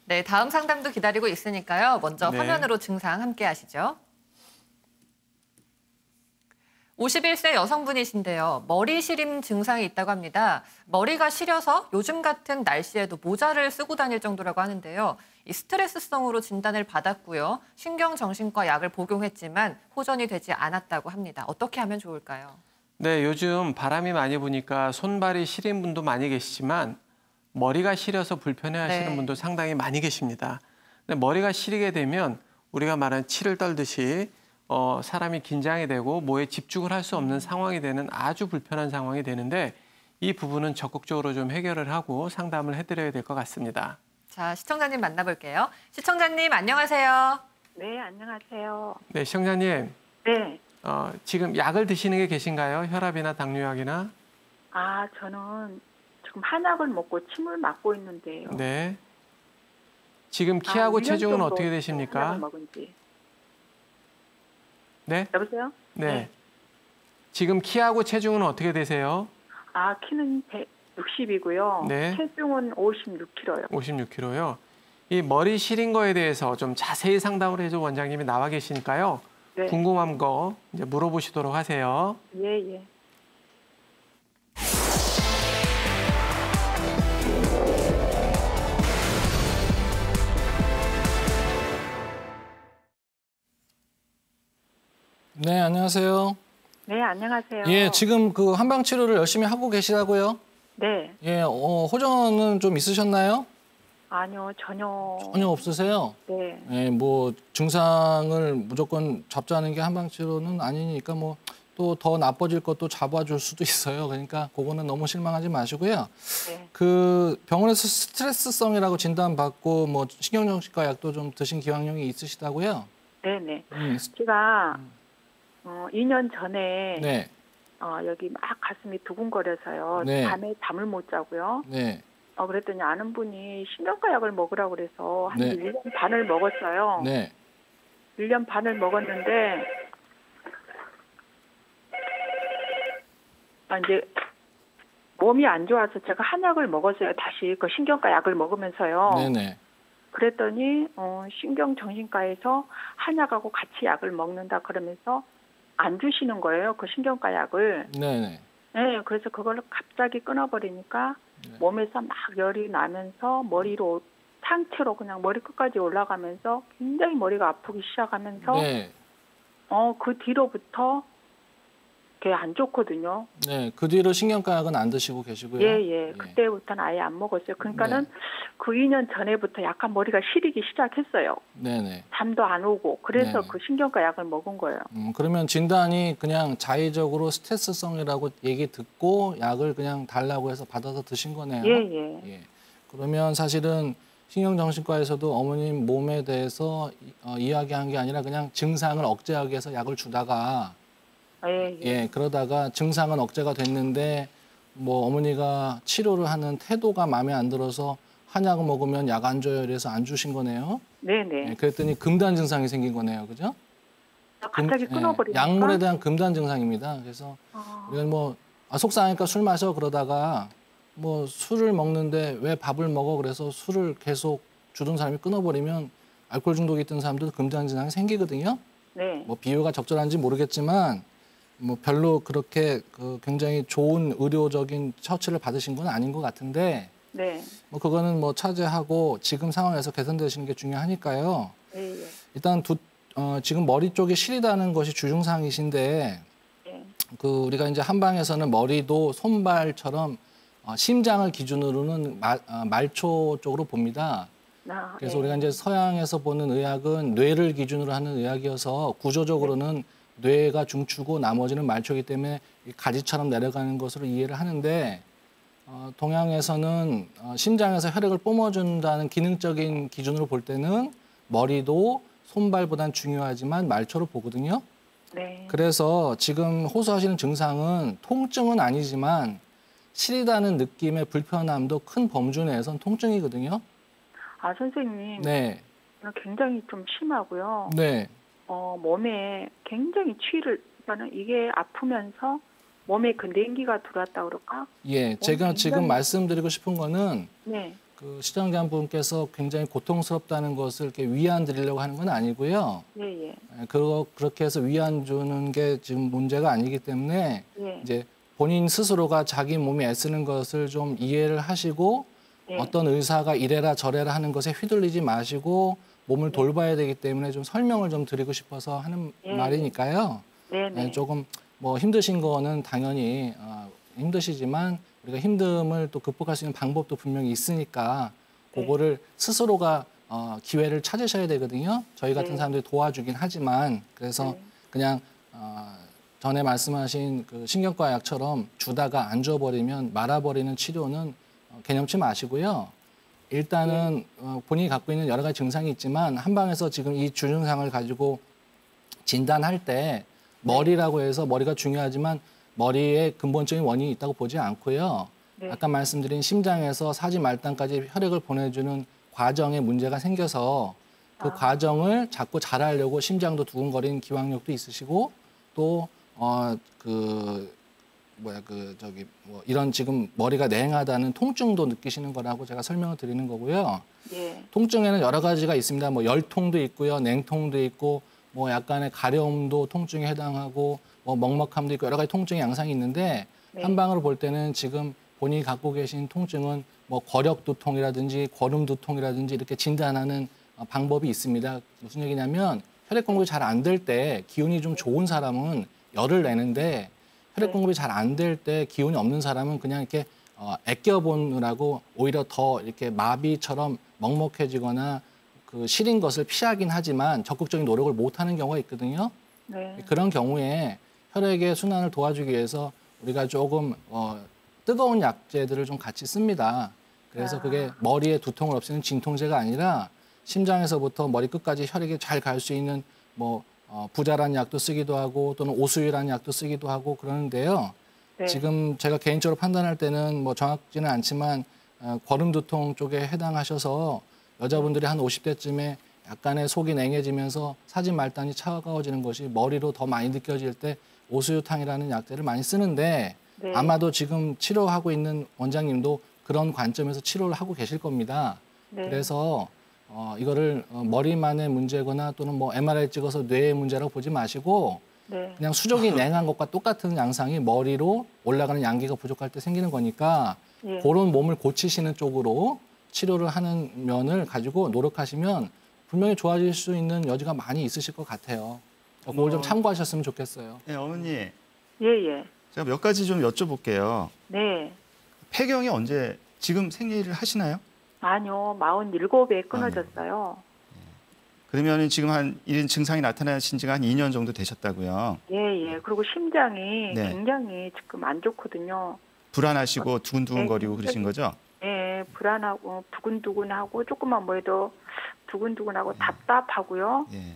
네, 다음 상담도 기다리고 있으니까요. 먼저 네. 화면으로 증상 함께 하시죠. 51세 여성분이신데요. 머리 시림 증상이 있다고 합니다. 머리가 시려서 요즘 같은 날씨에도 모자를 쓰고 다닐 정도라고 하는데요. 이 스트레스성으로 진단을 받았고요. 신경정신과 약을 복용했지만 호전이 되지 않았다고 합니다. 어떻게 하면 좋을까요? 네, 요즘 바람이 많이 부니까 손발이 시린 분도 많이 계시지만 머리가 시려서 불편해하시는 네. 분도 상당히 많이 계십니다. 근데 머리가 시리게 되면 우리가 말하는 치를 떨듯이 사람이 긴장이 되고 뭐에 집중을 할 수 없는 상황이 되는 아주 불편한 상황이 되는데 이 부분은 적극적으로 좀 해결을 하고 상담을 해드려야 될 것 같습니다. 자, 시청자님 만나볼게요. 시청자님 안녕하세요. 네, 안녕하세요. 네, 시청자님. 네. 지금 약을 드시는 게 계신가요? 혈압이나 당뇨약이나? 저는 지금 한약을 먹고 침을 맞고 있는데요. 네. 지금 키하고 1년 체중은 정도 어떻게 되십니까? 한약을 먹은 지. 네? 여보세요? 네. 지금 키하고 체중은 어떻게 되세요? 키는 160이고요. 네. 체중은 56kg요. 56kg요. 이 머리 시린 거에 대해서 좀 자세히 상담을 해줄 원장님이 나와 계시니까요. 네. 궁금한 거 이제 물어보시도록 하세요. 예, 예. 네, 안녕하세요. 네, 안녕하세요. 예, 지금 그 한방 치료를 열심히 하고 계시다고요? 네. 예, 호전은 좀 있으셨나요? 아니요, 전혀. 전혀 없으세요? 네. 예, 뭐 증상을 무조건 잡자는 게 한방 치료는 아니니까 뭐 또 더 나빠질 것도 잡아줄 수도 있어요. 그러니까 그거는 너무 실망하지 마시고요. 네. 그 병원에서 스트레스성이라고 진단받고 뭐 신경정신과 약도 좀 드신 기왕력이 있으시다고요? 네네. 제가 2년 전에 네. 여기 막 가슴이 두근거려서요. 네. 밤에 잠을 못 자고요. 네. 그랬더니 아는 분이 신경과 약을 먹으라고 그래서 한 네. 1년 반을 먹었어요. 네. 1년 반을 먹었는데 이제 몸이 안 좋아서 제가 한약을 먹었어요. 다시 그 신경과 약을 먹으면서요. 네네. 그랬더니 신경정신과에서 한약하고 같이 약을 먹는다 그러면서 안 주시는 거예요. 그 신경과 약을. 네네. 네, 그래서 그걸 갑자기 끊어버리니까 몸에서 막 열이 나면서 머리로 상체로 그냥 머리 끝까지 올라가면서 굉장히 머리가 아프기 시작하면서 네. 그 뒤로부터 그게 안 좋거든요. 네, 그 뒤로 신경과 약은 안 드시고 계시고요. 예. 그때부터는 아예 안 먹었어요. 그러니까는 네. 그 2년 전에부터 약간 머리가 시리기 시작했어요. 네네. 잠도 안 오고. 그래서 네네. 그 신경과 약을 먹은 거예요. 그러면 진단이 그냥 자의적으로 스트레스성이라고 얘기 듣고 약을 그냥 달라고 해서 받아서 드신 거네요. 예. 그러면 사실은 신경정신과에서도 어머님 몸에 대해서 이야기한 게 아니라 그냥 증상을 억제하기 위해서 약을 주다가 그러다가 증상은 억제가 됐는데 뭐 어머니가 치료를 하는 태도가 마음에 안 들어서 한약을 먹으면 약 안 줘요. 이래서 안 주신 거네요. 네네. 그랬더니 금단 증상이 생긴 거네요. 그죠? 갑자기 끊어버리니까. 약물에 대한 금단 증상입니다. 그래서 우리가 뭐 속상하니까 술 마셔 그러다가 뭐 술을 먹는데 왜 밥을 먹어 그래서 술을 계속 주던 사람이 끊어버리면 알코올 중독이 있던 사람도 금단 증상이 생기거든요. 네. 뭐 비유가 적절한지 모르겠지만 뭐 별로 그렇게 굉장히 좋은 의료적인 처치를 받으신 건 아닌 것 같은데 네. 뭐 그거는 뭐 차지하고 지금 상황에서 개선되시는 게 중요하니까요. 예. 일단 지금 머리 쪽이 시리다는 것이 주증상이신데 그 우리가 이제 한방에서는 머리도 손발처럼 심장을 기준으로는 말초 쪽으로 봅니다. 그래서 우리가 이제 서양에서 보는 의학은 뇌를 기준으로 하는 의학이어서 구조적으로는 뇌가 중추고 나머지는 말초이기 때문에 가지처럼 내려가는 것으로 이해를 하는데 동양에서는 심장에서 혈액을 뿜어준다는 기능적인 기준으로 볼 때는 머리도 손발보단 중요하지만 말초로 보거든요. 네. 그래서 지금 호소하시는 증상은 통증은 아니지만 시리다는 느낌의 불편함도 큰 범주 내에서는 통증이거든요. 선생님. 네. 굉장히 좀 심하고요. 네. 몸에 굉장히 저는 이게 아프면서 몸에 그 냉기가 들어왔다 그럴까? 제가 지금 말씀드리고 싶은 거는 그 시청자분께서 굉장히 고통스럽다는 것을 이렇게 위안 드리려고 하는 건 아니고요. 예, 예. 그렇게 해서 위안 주는 게 지금 문제가 아니기 때문에 예. 이제 본인 스스로가 자기 몸이 애쓰는 것을 좀 이해를 하시고 네. 어떤 의사가 이래라 저래라 하는 것에 휘둘리지 마시고 몸을 돌봐야 되기 때문에 좀 설명을 좀 드리고 싶어서 하는 말이니까요. 네, 네. 조금 뭐 힘드신 거는 당연히 힘드시지만 우리가 힘듦을 또 극복할 수 있는 방법도 분명히 있으니까 그거를 스스로가 기회를 찾으셔야 되거든요. 저희 같은 사람들이 도와주긴 하지만 그래서 그냥 전에 말씀하신 그 신경과 약처럼 주다가 안 줘버리면 말아버리는 치료는 개념치 마시고요. 일단은 본인이 갖고 있는 여러 가지 증상이 있지만 한방에서 지금 이 주증상을 가지고 진단할 때 머리라고 해서 머리가 중요하지만 머리에 근본적인 원인이 있다고 보지 않고요. 네. 아까 말씀드린 심장에서 사지 말단까지 혈액을 보내주는 과정에 문제가 생겨서 그 과정을 자꾸 잘하려고 심장도 두근거리는 기왕력도 있으시고 또 이런 지금 머리가 냉하다는 통증도 느끼시는 거라고 제가 설명을 드리는 거고요. 예. 통증에는 여러 가지가 있습니다. 뭐 열통도 있고요, 냉통도 있고, 뭐 약간의 가려움도 통증에 해당하고, 뭐 먹먹함도 있고 여러 가지 통증의 양상이 있는데 한방으로 볼 때는 지금 본인이 갖고 계신 통증은 뭐 거력두통이라든지 거름두통이라든지 이렇게 진단하는 방법이 있습니다. 무슨 얘기냐면 혈액 공급이 잘 안 될 때 기운이 좀 좋은 사람은 열을 내는데 혈액 공급이 잘 안 될 때 기운이 없는 사람은 그냥 이렇게 아껴보느라고 오히려 더 이렇게 마비처럼 먹먹해지거나 그 시린 것을 피하긴 하지만 적극적인 노력을 못 하는 경우가 있거든요. 네. 그런 경우에 혈액의 순환을 도와주기 위해서 우리가 조금 뜨거운 약재들을 좀 같이 씁니다. 그래서 그게 머리의 두통을 없애는 진통제가 아니라 심장에서부터 머리 끝까지 혈액이 잘 갈 수 있는 뭐 부자란 약도 쓰기도 하고 또는 오수유라는 약도 쓰기도 하고 그러는데요. 네. 지금 제가 개인적으로 판단할 때는 뭐 정확지는 않지만 거름두통 쪽에 해당하셔서 여자분들이 한 50대쯤에 약간의 속이 냉해지면서 사진 말단이 차가워지는 것이 머리로 더 많이 느껴질 때 오수유탕이라는 약재를 많이 쓰는데 네. 아마도 지금 치료하고 있는 원장님도 그런 관점에서 치료를 하고 계실 겁니다. 네. 그래서 이거를 머리만의 문제거나 또는 뭐 MRI 찍어서 뇌의 문제라고 보지 마시고 네. 그냥 수족이 냉한 것과 똑같은 양상이 머리로 올라가는 양기가 부족할 때 생기는 거니까 예. 그런 몸을 고치시는 쪽으로 치료를 하는 면을 가지고 노력하시면 분명히 좋아질 수 있는 여지가 많이 있으실 것 같아요. 그걸 좀 참고하셨으면 좋겠어요. 네, 어머니. 예, 예. 제가 몇 가지 좀 여쭤볼게요. 네. 폐경이 언제 지금 생리를 하시나요? 아니요. 47에 끊어졌어요. 그러면 지금 이런 증상이 나타나신 지가 한 2년 정도 되셨다고요. 예, 예. 그리고 심장이 네. 굉장히 지금 안 좋거든요. 불안하시고 두근두근거리고 그러신 거죠? 예, 불안하고 두근두근하고 조금만 뭐 해도 두근두근하고 답답하고요. 예.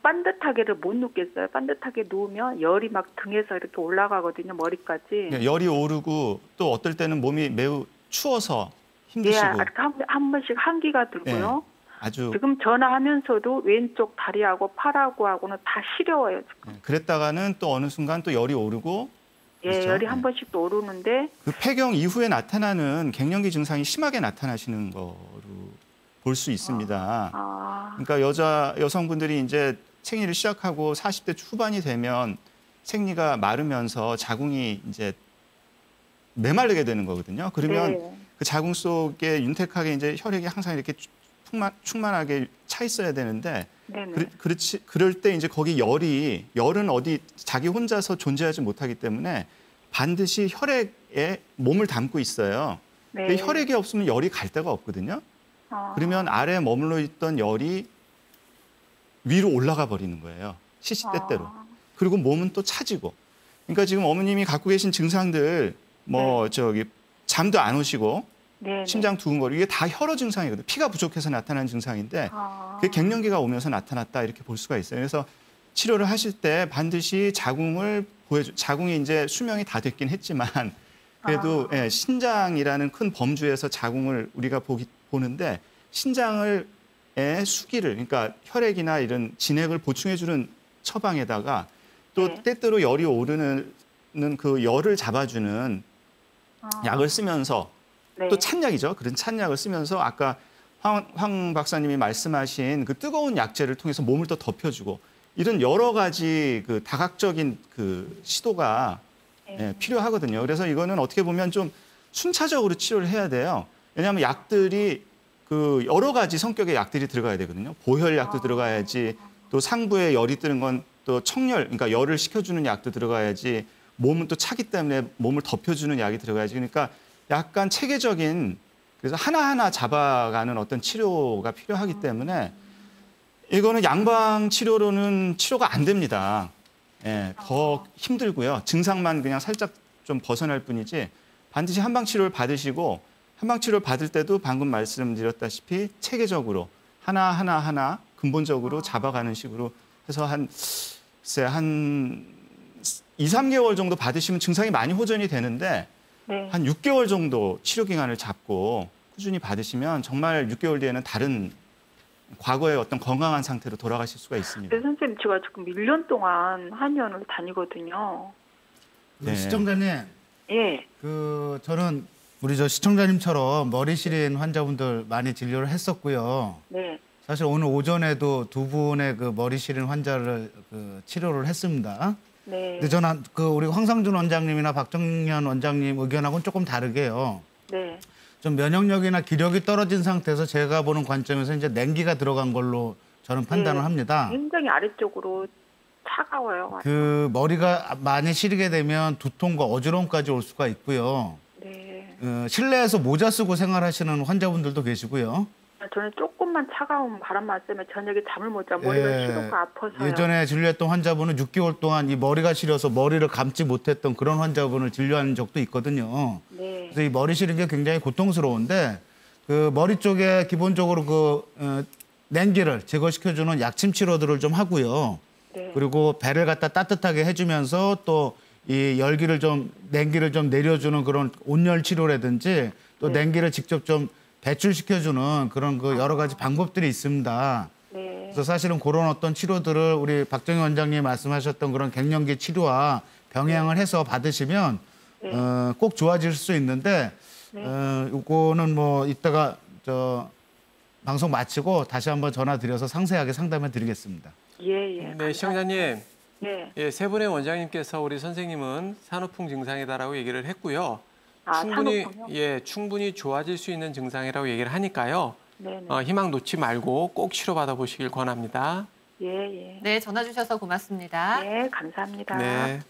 반듯하게를 못 눕겠어요. 반듯하게 누우면 열이 막 등에서 이렇게 올라가거든요. 머리까지. 그러니까 열이 오르고 또 어떨 때는 몸이 매우 추워서 예, 힘드시고 한 번씩 한기가 들고요. 아주 지금 전화하면서도 왼쪽 다리하고 팔하고 하고는 다 시려워요. 지금. 그랬다가는 또 어느 순간 또 열이 오르고 예, 그렇죠? 열이 한 번씩 또 오르는데 그 폐경 이후에 나타나는 갱년기 증상이 심하게 나타나시는 거로 볼 수 있습니다. 그러니까 여성분들이 이제 생리를 시작하고 40대 초반이 되면 생리가 마르면서 자궁이 이제 메마르게 되는 거거든요. 그러면 네. 그 자궁 속에 윤택하게 이제 혈액이 항상 이렇게 충만하게 차 있어야 되는데 네네. 그럴 때 이제 거기 열은 어디 자기 혼자서 존재하지 못하기 때문에 반드시 혈액에 몸을 담고 있어요. 네. 근데 혈액이 없으면 열이 갈 데가 없거든요. 그러면 아래에 머물러 있던 열이 위로 올라가 버리는 거예요. 시시때때로. 그리고 몸은 또 차지고. 그러니까 지금 어머님이 갖고 계신 증상들 잠도 안 오시고 네네. 심장 두근거리고 이게 다 혈어 증상이거든요. 피가 부족해서 나타나는 증상인데 그게 갱년기가 오면서 나타났다 이렇게 볼 수가 있어요. 그래서 치료를 하실 때 반드시 자궁이 이제 수명이 다 됐긴 했지만 그래도 예, 신장이라는 큰 범주에서 자궁을 우리가 보는데 신장의 수기를 그러니까 혈액이나 이런 진액을 보충해주는 처방에다가 또 네. 때때로 열이 오르는 그 열을 잡아주는 약을 쓰면서 네. 또 찬약이죠. 그런 찬약을 쓰면서 아까 황 박사님이 말씀하신 그 뜨거운 약재를 통해서 몸을 더 덮여주고 이런 여러 가지 그 다각적인 그 시도가 예, 필요하거든요. 그래서 이거는 어떻게 보면 좀 순차적으로 치료를 해야 돼요. 왜냐하면 약들이 그 여러 가지 성격의 약들이 들어가야 되거든요. 보혈약도 들어가야지 또 상부에 열이 뜨는 건 또 청열, 그러니까 열을 식혀주는 약도 들어가야지 몸은 또 차기 때문에 몸을 덮여주는 약이 들어가야지. 그러니까 약간 체계적인 그래서 하나하나 잡아가는 어떤 치료가 필요하기 때문에 이거는 양방 치료로는 치료가 안 됩니다. 예, 더 힘들고요. 증상만 그냥 살짝 좀 벗어날 뿐이지 반드시 한방 치료를 받으시고 한방 치료를 받을 때도 방금 말씀드렸다시피 체계적으로 하나 근본적으로 잡아가는 식으로 해서 한 2, 3개월 정도 받으시면 증상이 많이 호전이 되는데 네. 한 6개월 정도 치료 기간을 잡고 꾸준히 받으시면 정말 6개월 뒤에는 다른 과거의 어떤 건강한 상태로 돌아가실 수가 있습니다. 네, 선생님 제가 지금 1년 동안 한의원을 다니거든요. 네. 시청자님, 예. 저는 우리 저 시청자님처럼 머리 시린 환자분들 많이 진료를 했었고요. 네. 사실 오늘 오전에도 두 분의 그 머리 시린 환자를 치료를 했습니다. 네. 근데 저는 우리 황상준 원장님이나 박정현 원장님 의견하고는 조금 다르게요. 네. 좀 면역력이나 기력이 떨어진 상태에서 제가 보는 관점에서 이제 냉기가 들어간 걸로 저는 판단을 합니다. 굉장히 아래쪽으로 차가워요. 그 머리가 많이 시리게 되면 두통과 어지러움까지 올 수가 있고요. 네. 실내에서 모자 쓰고 생활하시는 환자분들도 계시고요. 저는 조금만 차가운 바람만 쐬면 저녁에 잠을 못 자. 머리가 시려서 아파서요. 예전에 진료했던 환자분은 6개월 동안 이 머리가 시려서 머리를 감지 못했던 그런 환자분을 진료한 적도 있거든요. 네. 그래서 이 머리 시린 게 굉장히 고통스러운데 그 머리 쪽에 기본적으로 냉기를 제거시켜주는 약침 치료들을 좀 하고요. 네. 그리고 배를 갖다 따뜻하게 해주면서 또 이 냉기를 좀 내려주는 그런 온열 치료라든지 또 냉기를 직접 좀 배출시켜주는 그런 그 여러 가지 방법들이 있습니다. 네. 그래서 사실은 그런 어떤 치료들을 우리 박정희 원장님이 말씀하셨던 그런 갱년기 치료와 병행을 해서 받으시면 꼭 좋아질 수 있는데 이거는 뭐 이따가 방송 마치고 다시 한번 전화 드려서 상세하게 상담해 드리겠습니다. 예. 네, 시청자님. 네. 예, 세 분의 원장님께서 우리 선생님은 산후풍 증상이다라고 얘기를 했고요. 산후풍요? 충분히 좋아질 수 있는 증상이라고 얘기를 하니까요. 네네. 희망 놓지 말고 꼭 치료받아 보시길 권합니다. 예. 네, 전화 주셔서 고맙습니다. 네, 감사합니다. 네.